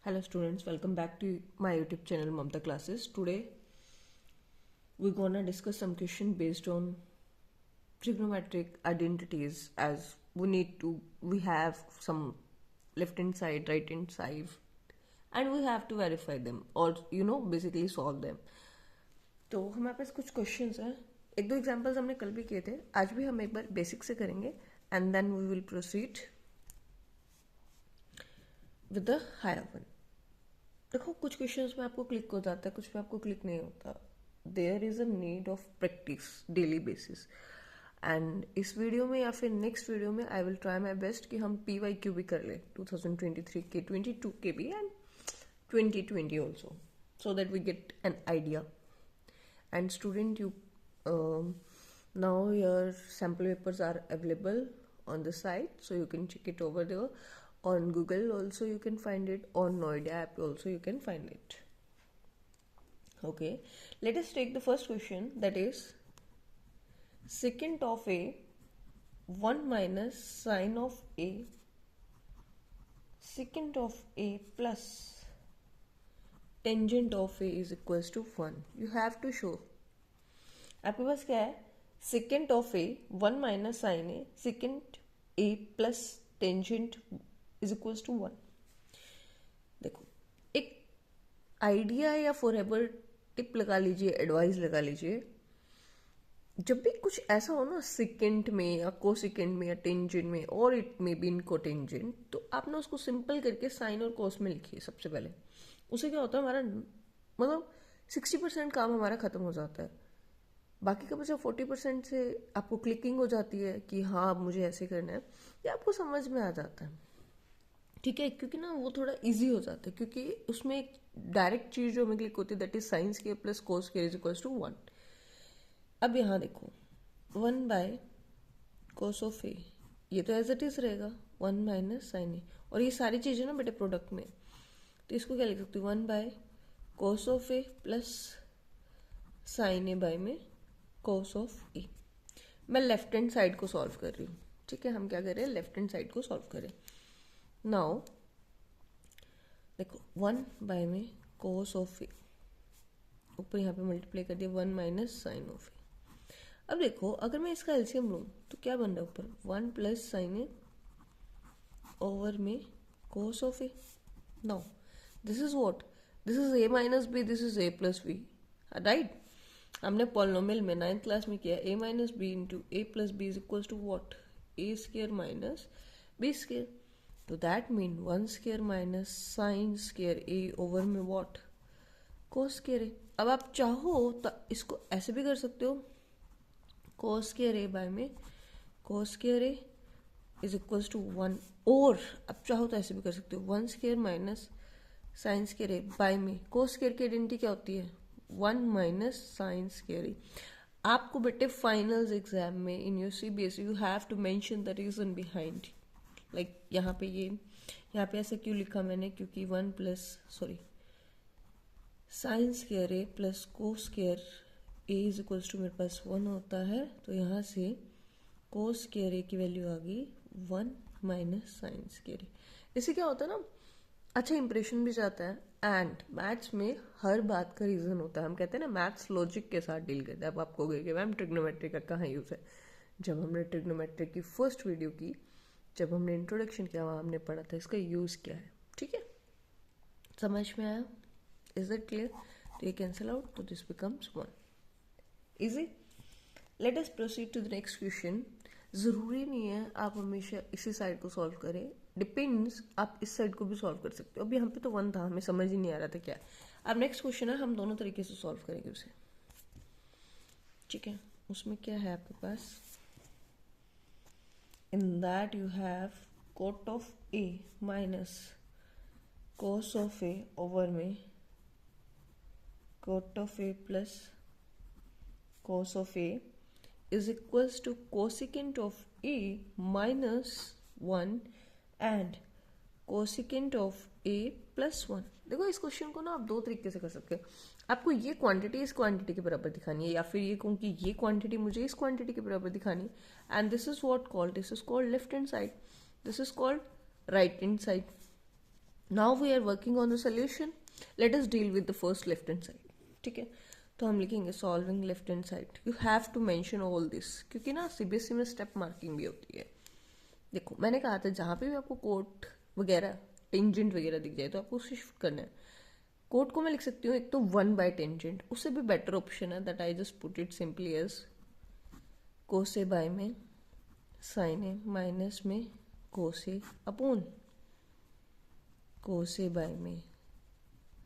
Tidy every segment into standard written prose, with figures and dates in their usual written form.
Hello students, welcome back to my YouTube channel Mamta Classes. Today we're gonna discuss some question based on trigonometric identities, as we have some left hand side, right hand side, and we have to verify them or basically solve them. तो हमारे पास कुछ questions हैं, एक दो examples हमने कल भी किए थे, आज भी हम एक बार बेसिक से करेंगे and then we will proceed with the higher one. देखो कुछ क्वेश्चंस में आपको क्लिक हो जाता है, कुछ में आपको क्लिक नहीं होता. There is a need of practice daily basis. And इस वीडियो में या फिर नेक्स्ट वीडियो में I will try my best कि हम PYQ भी कर ले 2023 के, 22 के भी and 2020 also, so that we get an idea. And student, you now your sample papers are available on the site, so you can check it over there. On Google also you can find it, on Noida app also you can find it. Okay, let us take the first question, that is secant of a 1 minus sine of a secant of a plus tangent of a is equals to 1. You have to show. आपके पास क्या है? secant of a 1 minus sine a secant a plus tangent is equals to 1. देखो, एक idea या forever tip लगा लीजिए, advice लगा लीजिए. जब भी कुछ ऐसा हो ना सेकेंड में या कोसेकेंड में या टेंजेंट में, और it may be in cotangent, तो आप ना उसको सिंपल करके साइन और कोस में लिखिए सबसे पहले. उससे क्या होता है, हमारा मतलब 60% काम हमारा खत्म हो जाता है. बाकी का बचा 40% से आपको क्लिकिंग हो जाती है कि हाँ मुझे ऐसे करना है, या आपको समझ में आ जाता है. ठीक है, क्योंकि ना वो थोड़ा इजी हो जाता है, क्योंकि उसमें एक डायरेक्ट चीज जो हमें क्लिक होती है, that is sine square plus cos square is equals to 1. अब यहाँ देखो 1 बाय कोस ऑफ ए, ये तो एज इट इज रहेगा 1 माइनस साइन ए, और ये सारी चीजें ना बेटे प्रोडक्ट में, तो इसको क्या लिख सकती हूँ 1 by cos of A plus sine A by में कोस ऑफ ए. मैं लेफ्ट हैंड साइड को सॉल्व कर रही हूँ. ठीक है, हम क्या कर रहे हैं, लेफ्ट हैंड साइड को सॉल्व करें. नाउ देखो 1 बाय में कोस ऑफ ए, ऊपर यहाँ पे मल्टीप्लाई कर दिया 1 माइनस साइन ऑफ ए. अब देखो अगर मैं इसका एलसीएम लूँ तो क्या बन रहा है, ऊपर 1 प्लस साइन ए ओवर में cos of A. Now this is what, this is A minus B, this is A plus B, right. हमने पॉलिनोमियल में 9th क्लास में किया A minus B into A plus B is equal to what, A square minus B square. तो that mean 1 square minus sine square A over में what, cos square A. अब आप चाहो तो इसको ऐसे भी कर सकते हो, कोस स्क्र ए बाय में cos square A is equal to 1, और अब चाहो तो ऐसे भी कर सकते हो 1 square minus sine square A by में कोस स्क्र की आइडेंटिटी क्या होती है, 1 माइनस साइन स्क्वायर ए. आपको बेटे फाइनल्स एग्जाम में in your CBSE you have to mention the reason behind. Like यहाँ पे ऐसा क्यों लिखा मैंने, क्योंकि 1 plus sine square A plus cos square A is equals to मेरे पास 1 होता है, तो यहाँ से कोस स्क्वायर ए की वैल्यू आ गई 1 माइनस साइन स्क्वायर ए. इससे क्या होता है ना, अच्छा इंप्रेशन भी जाता है. एंड मैथ्स में हर बात का रीजन होता है. हम कहते हैं ना मैथ्स लॉजिक के साथ डील करते हैं. अब आपको कहेंगे मैम ट्रिग्नोमेट्री का कहाँ यूज है. जब हमने ट्रिग्नोमेट्री की फर्स्ट वीडियो की, जब हमने इंट्रोडक्शन किया, वहाँ हमने पढ़ा था इसका यूज क्या है. ठीक है, समझ में आया, इज इट क्लियर. तो ये कैंसिल आउट, तो this becomes 1. Easy. Let us proceed to the next question. जरूरी नहीं है आप हमेशा इसी साइड को सॉल्व करें, डिपेंड्स, आप इस साइड को भी सॉल्व कर सकते हो. अब यहाँ पे तो 1 था, हमें समझ ही नहीं आ रहा था क्या है. अब नेक्स्ट क्वेश्चन है, हम दोनों तरीके से सॉल्व करेंगे उसे. ठीक है, उसमें क्या है आपके पास, in that you have cot of A minus cos of A over में cot of A plus cos of A is equals to cosecant of a minus 1 and cosecant of a plus 1. देखो इस question को ना आप दो तरीके से कर सकते हैं. आपको ये क्वांटिटी इस क्वांटिटी के बराबर दिखानी है, या फिर ये कहूँ कि ये क्वांटिटी मुझे इस क्वांटिटी के बराबर दिखानी है. And this is what called, this is called left hand side, this is called right hand side. Now we are working on the solution. Let us deal with the first left hand side. ठीक है, तो हम लिखेंगे solving left hand side. You have to mention all this, क्योंकि ना CBSE में step marking भी होती है. देखो मैंने कहा था जहाँ पे भी आपको कोट वगैरह टेंजेंट वगैरह दिख जाए तो आपको उसे शिफ्ट करना है. कोट को मैं लिख सकती हूँ एक तो 1/टेंजेंट, उससे भी बेटर ऑप्शन है that I just put it simply as cosec by में साइन ए माइनस में कोसे अपॉन कोसे बाय में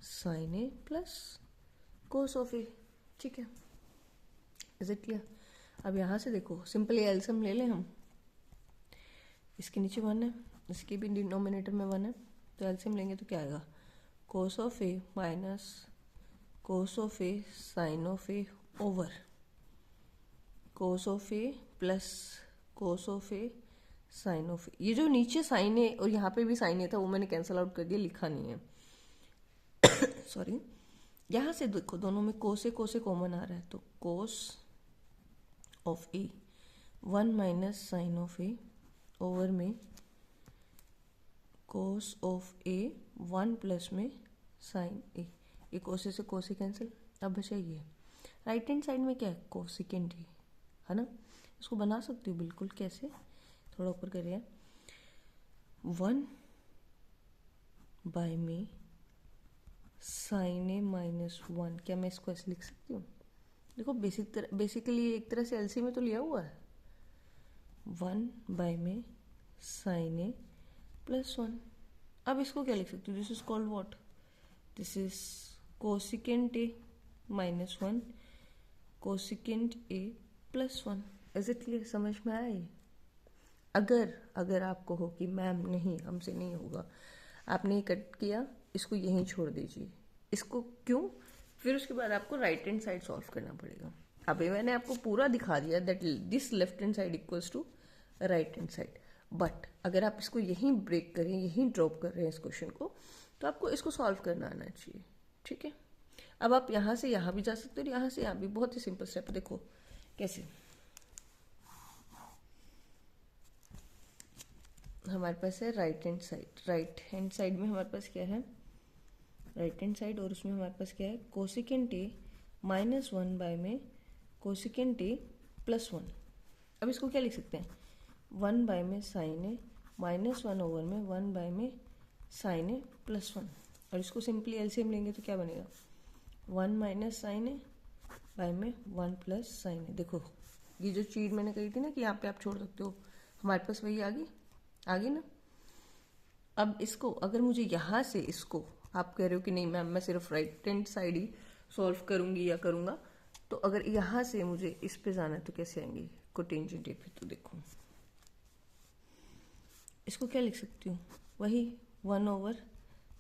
sine A plus cos of A. ठीक है, इज इट क्लियर? अब यहाँ से देखो सिंपली एलसीएम ले लें हम. इसके नीचे 1 है, इसके भी डिनोमिनेटर में 1 है, तो एलसीएम लेंगे तो क्या आएगा? Cos of A minus cos of A sine of A over cos of A plus cos of A sine of A. ये जो नीचे साइन है और यहाँ पे भी साइन ए था वो मैंने कैंसिल आउट कर दिया, लिखा नहीं है. सॉरी. यहाँ से देखो दोनों में कोसे कोसे कॉमन आ रहा है, तो cos of A 1 minus sine of A over में कोस ऑफ ए 1 प्लस में साइन ए. ये कोसे से कोसे कैंसिल. अब बचा ये राइट हैंड साइड में क्या है? कोसिकेंट ए है ना. इसको बना सकती हूँ बिल्कुल. कैसे? थोड़ा ऊपर करिए. 1 बाय में साइन ए माइनस 1. क्या मैं इसको ऐसे लिख सकती हूँ? देखो बेसिकली एक तरह से एलसी में तो लिया हुआ है. 1 बाय में साइन ए प्लस 1. अब इसको क्या लिख सकती हूँ? This is called what? This is cosecant A minus 1 cosecant A plus 1. Is it clear? समझ में आया ये? अगर आपको हो कि मैम नहीं हमसे नहीं होगा, आपने ये कट किया, इसको यहीं छोड़ दीजिए. इसको क्यों? फिर उसके बाद आपको राइट हैंड साइड सॉल्व करना पड़ेगा. अभी मैंने आपको पूरा दिखा दिया that this left hand side equals to right hand side. But अगर आप इसको यहीं ब्रेक करें, यहीं ड्रॉप कर रहे हैं इस क्वेश्चन को, तो आपको इसको सॉल्व करना आना चाहिए. ठीक है, अब आप यहाँ से यहाँ भी जा सकते हो और यहाँ से यहाँ भी. बहुत ही सिंपल स्टेप. देखो कैसे. हमारे पास है right hand side. Right hand side में हमारे पास क्या है? राइट हैंड साइड, और उसमें हमारे पास क्या है? कोसिकेंट ए माइनस 1 बाय में कोसिकेंट ए प्लस 1. अब इसको क्या लिख सकते हैं? 1 बाय में साइन ए माइनस 1 ओवर में 1 बाय में साइन ए प्लस 1. और इसको सिंपली एलसीएम लेंगे तो क्या बनेगा? 1 माइनस साइन ए बाय में 1 प्लस साइन ए. देखो ये जो चीज मैंने कही थी ना कि यहाँ पे आप छोड़ सकते हो, हमारे पास वही आ गई ना. अब इसको अगर मुझे यहाँ से इसको आप कह रहे हो कि नहीं मैम मैं सिर्फ राइट हैंड साइड ही सॉल्व करूंगी या करूंगा, तो अगर यहाँ से मुझे इस पे जाना है तो कैसे आएंगे? कोटेंजेंट ए पे. तो देखो इसको क्या लिख सकती हूँ? वही 1 ओवर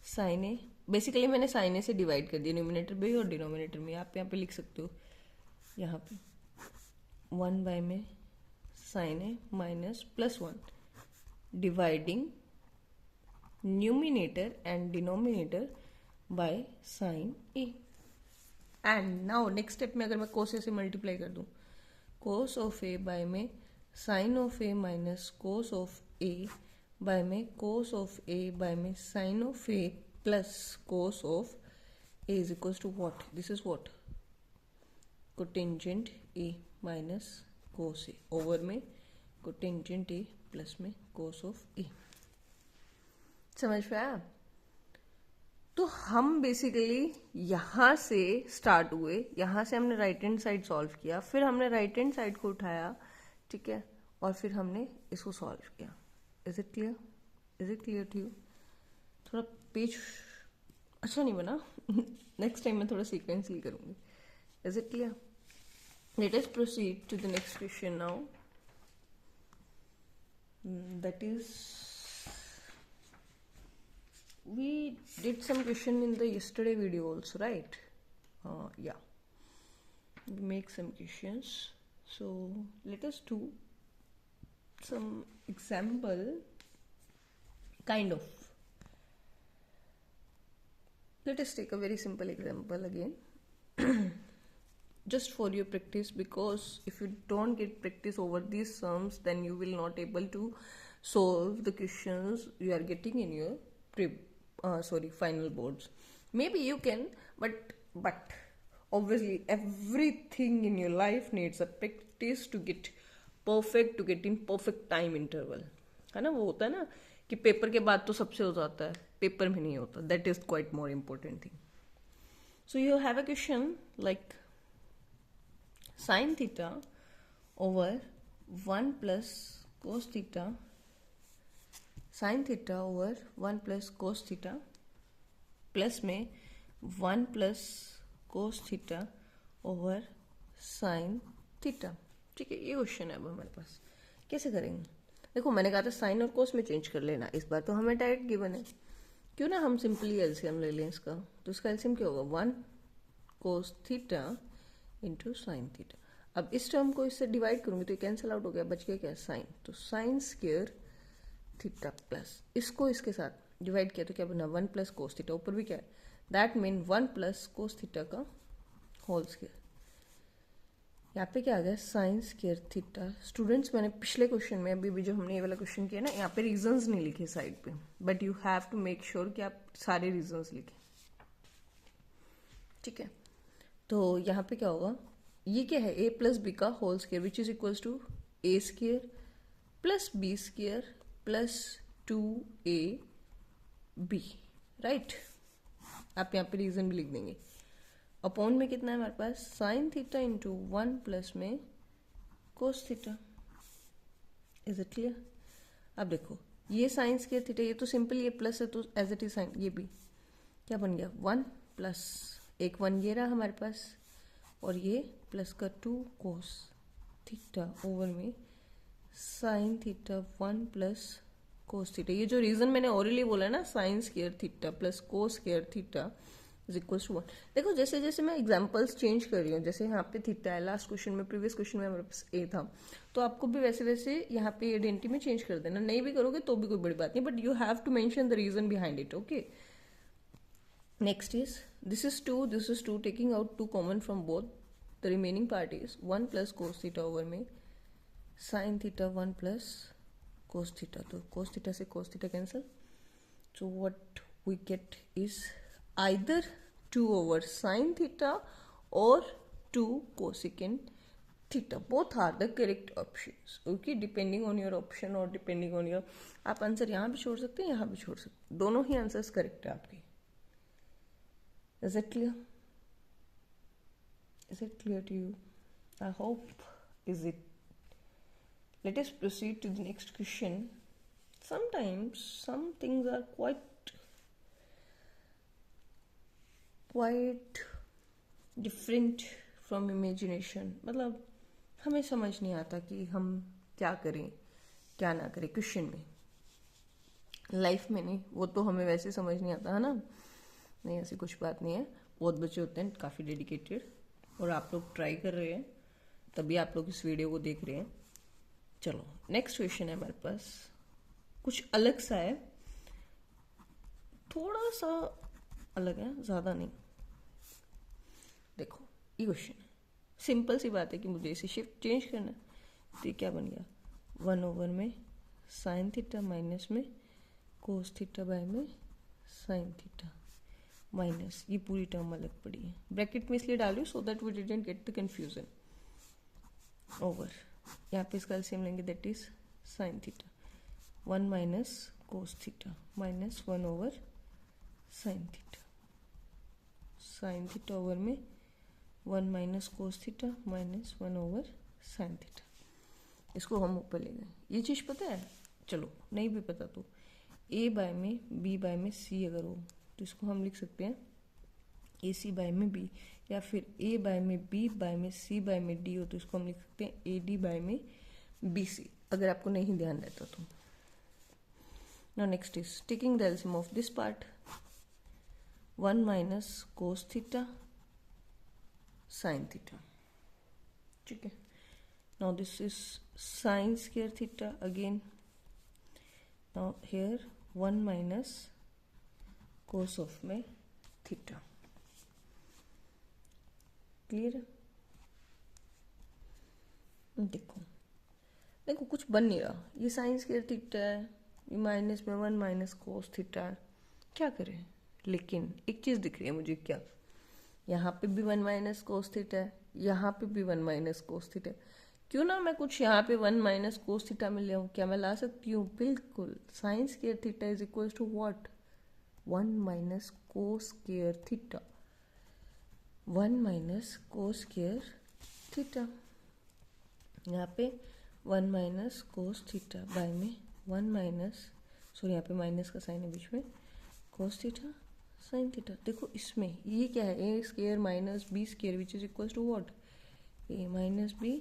साइन ए. बेसिकली मैंने साइन ए से डिवाइड कर दिया न्यूमिनेटर में और डिनोमिनेटर में. आप यहाँ पे लिख सकते हो यहाँ पे 1 बाय में sine A minus plus 1 dividing numerator and denominator by sin a. and now next step में अगर मैं cos से मल्टीप्लाई कर दूं, cos of a by में sin of a minus cos of a by में cos of a by में sin of a plus cos of a is equals to what? This is what? cotangent a minus cos a over में cotangent a plus में cos of a. समझ में आया? तो हम basically यहाँ से स्टार्ट हुए, यहाँ से हमने राइट हैंड साइड सॉल्व किया, फिर हमने राइट हैंड साइड को उठाया. ठीक है, और फिर हमने इसको सॉल्व किया. Is it clear? Is it clear to you? थोड़ा पेज अच्छा नहीं बना. नेक्स्ट टाइम मैं थोड़ा सीक्वेंसली करूँगी. Is it clear? Let us proceed to the next question now. That is we did some question in the yesterday video also, right? Yeah, we make some questions. So let us do some example kind of. Let us take a very simple example again. Just for your practice, because if you don't get practice over these sums, then you will not able to solve the questions you are getting in your sorry, final boards. Maybe you can, but obviously everything in your life needs a practice to get perfect, to get in perfect time interval. है ना, वो होता है ना कि paper के बाद तो सबसे हो जाता है, पेपर में नहीं होता. That is quite more important thing. So you have a question like sin theta over 1 plus cos theta, sin theta over 1 plus cos theta plus में 1 plus cos theta over sine theta. ठीक है, ये question है अब हमारे पास. कैसे करेंगे? देखो, मैंने कहा था साइन और कोस में चेंज कर लेना. इस बार तो हमें डायरेक्ट गिवन है, क्यों ना हम सिंपली एलसीएम ले लें इसका. तो इसका एलसीएम क्या होगा? 1 cos theta into sine theta. अब इस टर्म को इससे डिवाइड करूंगी तो ये कैंसिल आउट हो गया, बच गया क्या? साइन. तो साइन स्क्वायर थीटा प्लस इसको इसके साथ डिवाइड किया तो क्या बना? 1 प्लस कोस थीटा. ऊपर भी क्या है? That mean 1 plus cos theta का होल स्क्वायर. यहाँ पे क्या आ गया? Sign square theta. स्टूडेंट्स, मैंने पिछले क्वेश्चन में अभी भी जो हमने ये वाला क्वेश्चन किया ना, यहाँ पे रीजंस नहीं लिखे साइड पे, but you have to make sure कि आप सारे रीजंस लिखें. ठीक है, तो यहाँ पे क्या होगा? ये क्या है? a प्लस बी का whole square which is equals to A square plus B square plus 2a B. Right, आप यहाँ पे रीजन भी लिख देंगे. अपॉन में कितना है हमारे पास? साइन थीटा इंटू 1 प्लस में cos theta. Is it clear? अब देखो, ये साइन स्क्वायर थीटा, ये तो सिंपल, ये प्लस है तो एज इट इज साइन. ये भी क्या बन गया? 1 प्लस एक 1 ये रहा हमारे पास, और ये प्लस का 2 कोस थीटा ओवर में sine theta 1 plus cos theta. ये जो रीजन मैंने ओरली बोला ना, sine square theta plus cos square theta is equal to 1. देखो, जैसे जैसे मैं एग्जांपल्स चेंज कर रही हूँ, जैसे यहाँ पे थीटा है, लास्ट क्वेश्चन में, प्रीवियस क्वेश्चन में हमारे पास ए था, तो आपको भी वैसे वैसे यहाँ पे आइडेंटिटी में चेंज कर देना. नहीं भी करोगे तो भी कोई बड़ी बात नहीं, but you have to mention the reason behind it. Okay, next is this is 2, this is 2, taking out 2 common from both. The remaining part is 1 plus cos theta over में sine theta 1 plus cos theta. तो cos theta से cos theta cancel. So what we get is either 2 over sin theta or 2 cosecant theta. Both are the correct options. Okay, depending on your option or depending on your, आप answer यहाँ भी छोड़ सकते हैं, यहाँ भी छोड़ सकते हैं, दोनों ही आंसर्स करेक्ट है आपके. Is it clear? Is it clear to you? I hope. Is it? Let us proceed to the next question. Sometimes some things are quite different from imagination. मतलब हमें समझ नहीं आता कि हम क्या करें क्या ना करें क्वेश्चन में. लाइफ में नहीं, वो तो हमें वैसे समझ नहीं आता है ना. नहीं, ऐसी कुछ बात नहीं है. बहुत बच्चे होते हैं काफ़ी डेडिकेटेड, और आप लोग ट्राई कर रहे हैं, तभी आप लोग इस वीडियो को देख रहे हैं. चलो, नेक्स्ट क्वेश्चन है हमारे पास, कुछ अलग सा है, थोड़ा सा अलग है, ज़्यादा नहीं. देखो, ये क्वेश्चन है, सिंपल सी बात है कि मुझे इसे शिफ्ट चेंज करना है. तो ये क्या बन गया? 1 ओवर में साइन थीटा माइनस में कोस थीटा बाय में साइन थीटा माइनस, ये पूरी टर्म अलग पड़ी है. ब्रैकेट में इसलिए डाल रही हूँ so that we didn't get the confusion. Over यहाँ पे इसका एलसीएम लेंगे, that is sine theta. 1 minus cos theta minus 1 over sine theta. Sine theta over में 1 minus cos theta minus 1 over sine theta. इसको हम ऊपर ले गए. ये चीज़ पता है? चलो, नहीं भी पता तो a बाय में b बाय में c अगर हो तो इसको हम लिख सकते हैं ac बाय में b, या फिर a बाय में b बाय में c बाय में d हो तो इसको हम लिख सकते हैं ad बाय में bc, अगर आपको नहीं ध्यान रहता तो. Now next is taking the LCM of this part. 1 minus cos theta sine theta. ठीक है, now this is sine square theta again. Now here 1 minus cos of में थीटा. क्लियर है? देखो देखो, कुछ बन नहीं रहा. ये साइन स्क्वायर थीटा है, ये माइनस में 1 माइनस कोस थीटा है, क्या करें, लेकिन एक चीज़ दिख रही है मुझे, क्या यहाँ पे भी 1 माइनस कोस थीटा है, यहाँ पे भी 1 माइनस कोस थीटा है, क्यों ना मैं कुछ यहाँ पे 1 माइनस कोस थीटा में ले आऊँ, क्या मैं ला सकती हूँ? बिल्कुल, sine square theta is equal to what, 1 minus cos square theta, 1 minus cos square theta, यहाँ पे 1 माइनस कोस थीटा बाय में 1 माइनस, सॉरी यहाँ पे माइनस का साइन है बीच में, कोस थीटा साइन थीटा। देखो इसमें ये क्या है, A square minus B square which is equal to what, A minus B,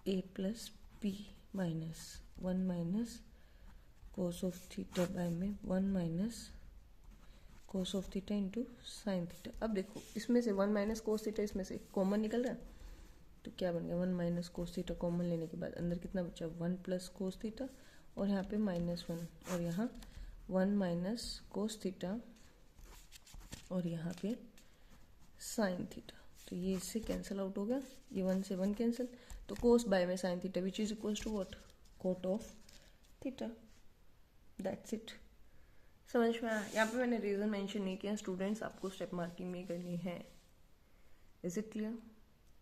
A plus B minus 1 minus cos of theta by में 1 minus cos of theta into sine theta. अब देखो इसमें से 1 माइनस कोस थीटा इसमें से common निकल रहा है, तो क्या बन गया, 1 माइनस कोस थीटा कॉमन लेने के बाद अंदर कितना बचा, 1 प्लस कोस थीटा, और यहाँ पे -1, और यहाँ 1 माइनस कोस थीटा, और यहाँ पे साइन थीटा। तो ये इससे कैंसिल आउट हो गया, ये 1 से 1 कैंसिल, तो कोस बाय में sine theta which is equal to what, cot of theta. That's it, समझ में आया? यहाँ पे मैंने रीजन मेंशन नहीं किया, स्टूडेंट्स आपको स्टेप मार्किंग में करनी है। Is it clear?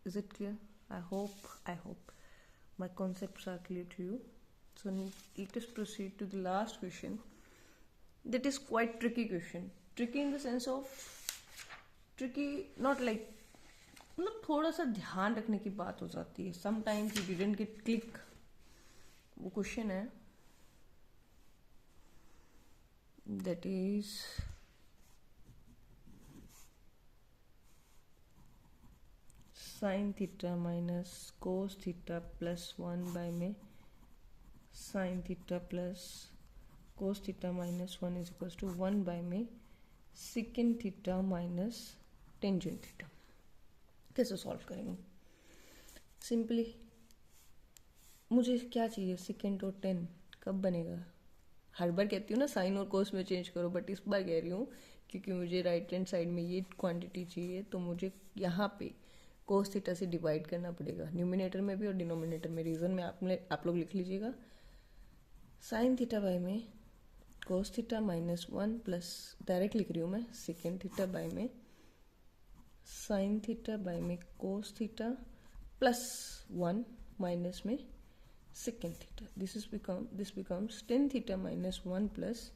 Is it clear? I hope my concepts are clear to you. So let us proceed to the last question. That is quite tricky question. Tricky in the sense of tricky, not like, मतलब थोड़ा सा ध्यान रखने की बात हो जाती है. Sometimes you didn't get click. वो क्वेश्चन है, that is sine theta minus cos theta plus 1 by में sine theta plus cos theta minus 1 is equal to 1 by में secant theta minus tangent theta. कैसे सॉल्व करेंगे? Simply मुझे क्या चाहिए, second और 10 कब बनेगा? हर बार कहती हूँ ना साइन और कोस में चेंज करो, बट इस बार कह रही हूँ क्योंकि मुझे राइट हैंड साइड में ये क्वांटिटी चाहिए, तो मुझे यहाँ पे कोस थीटा से डिवाइड करना पड़ेगा, न्यूमिनेटर में भी और डिनोमिनेटर में. रीजन में आप लोग लिख लीजिएगा, साइन थीटा बाय में cos theta minus 1 plus, direct लिख रही हूँ मैं, सेकेंड थीटा बाय में साइन थीटा बाय में कोस थीटा प्लस 1 माइनस में secant theta. This becomes tan theta minus 1 plus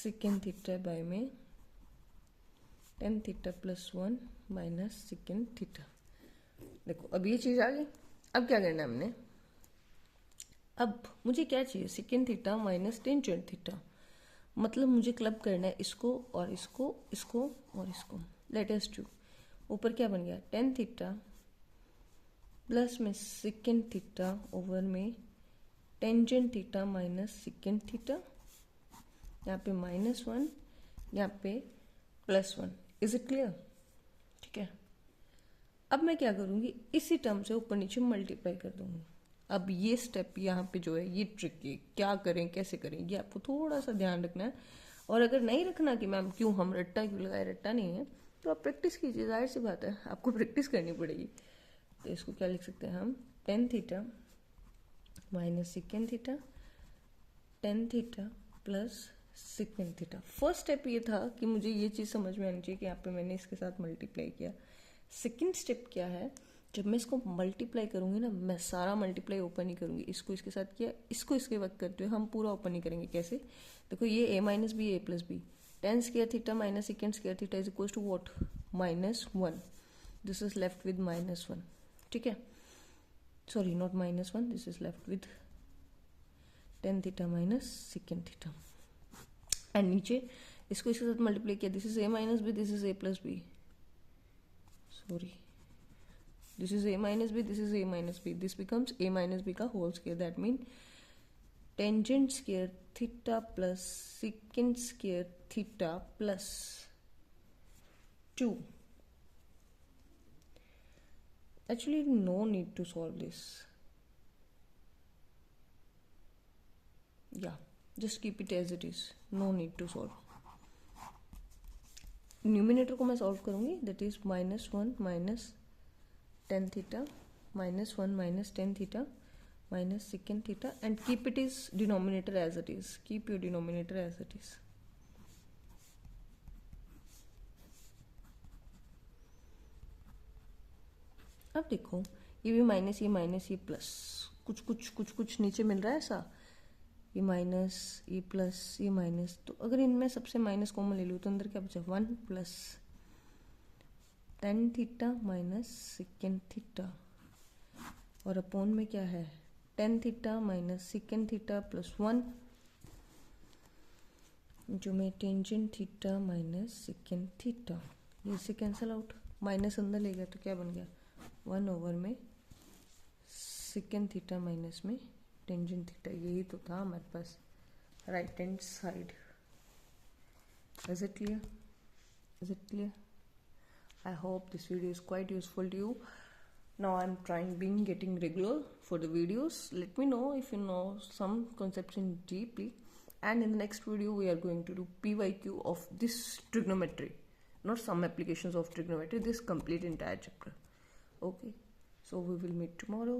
secant theta by में tan theta plus 1 minus second theta. देखो अब ये चीज आ गई. अब क्या करना है हमने, अब मुझे क्या चाहिए, second theta minus tangent theta. मतलब मुझे क्लब करना है इसको और इसको, इसको और इसको. लेट अस डू, ऊपर क्या बन गया, टेन थीटा प्लस में सेकेंड थीटा ओवर में tangent theta minus second theta. यहाँ पे -1, यहाँ पे +1. Is it clear? ठीक है. अब मैं क्या करूंगी, इसी टर्म से ऊपर नीचे मल्टीप्लाई कर दूंगी. अब ये स्टेप यहाँ पे जो है ये ट्रिकी, क्या करें कैसे करें, ये आपको थोड़ा सा ध्यान रखना है. और अगर नहीं रखना कि मैम क्यों हम रट्टा क्यों लगाए, रट्टा नहीं है, तो आप प्रैक्टिस कीजिए, जाहिर सी बात है आपको प्रैक्टिस करनी पड़ेगी. तो इसको क्या लिख सकते हैं हम, ten theta minus second theta, ten theta plus secant theta. First step ये था कि मुझे ये चीज़ समझ में आनी चाहिए कि यहाँ पे मैंने इसके साथ मल्टीप्लाई किया. सेकेंड स्टेप क्या है, जब मैं इसको मल्टीप्लाई करूंगी ना, मैं सारा मल्टीप्लाई ओपन नहीं करूंगी. इसको इसके साथ किया, इसको इसके वक्त करते हुए हम पूरा ओपन नहीं करेंगे. कैसे? देखो ये a minus B, A plus B, tan square theta minus sec square theta is equal to what, -1. This is left with -1. ठीक है, sorry not -1, this is left with tan theta minus second theta. And नीचे इसको इसके साथ multiply किया, this is a minus B, this is a plus B, sorry, this is a minus b, this is a minus b, this becomes a minus b का whole square. That means tangent square theta plus secant square theta plus 2. Actually no need to solve this, yeah, just keep it as it is, no need to solve. Numerator को मैं solve करूंगी, that is -1 minus tan theta, -1 minus tan theta minus second theta, and keep it is denominator as it is, keep your denominator as it is. अब देखो ये भी minus, ये plus, कुछ नीचे मिल रहा है ऐसा, ये माइनस, ये प्लस, ये माइनस, तो अगर इनमें सबसे माइनस कॉमन ले लूँ तो अंदर क्या बचा, 1 plus tan theta minus second theta, और अपॉन में क्या है, tan theta minus second theta plus 1, जो में tangent theta minus second theta, ये से कैंसिल आउट, माइनस अंदर ले गया तो क्या बन गया, 1 ओवर में सेकेंड थीटा माइनस में टेंजेंट थीटा, यही तो था हमारे पास right hand side. Is it clear? Is it clear? I hope this video is quite useful to you. Now I'm being getting regular for the videos. Let me know if you know some concepts in deeply. And in the next video, we are going to do PYQ of this trigonometry, not some applications of trigonometry, this complete entire chapter. Okay, so we will meet tomorrow.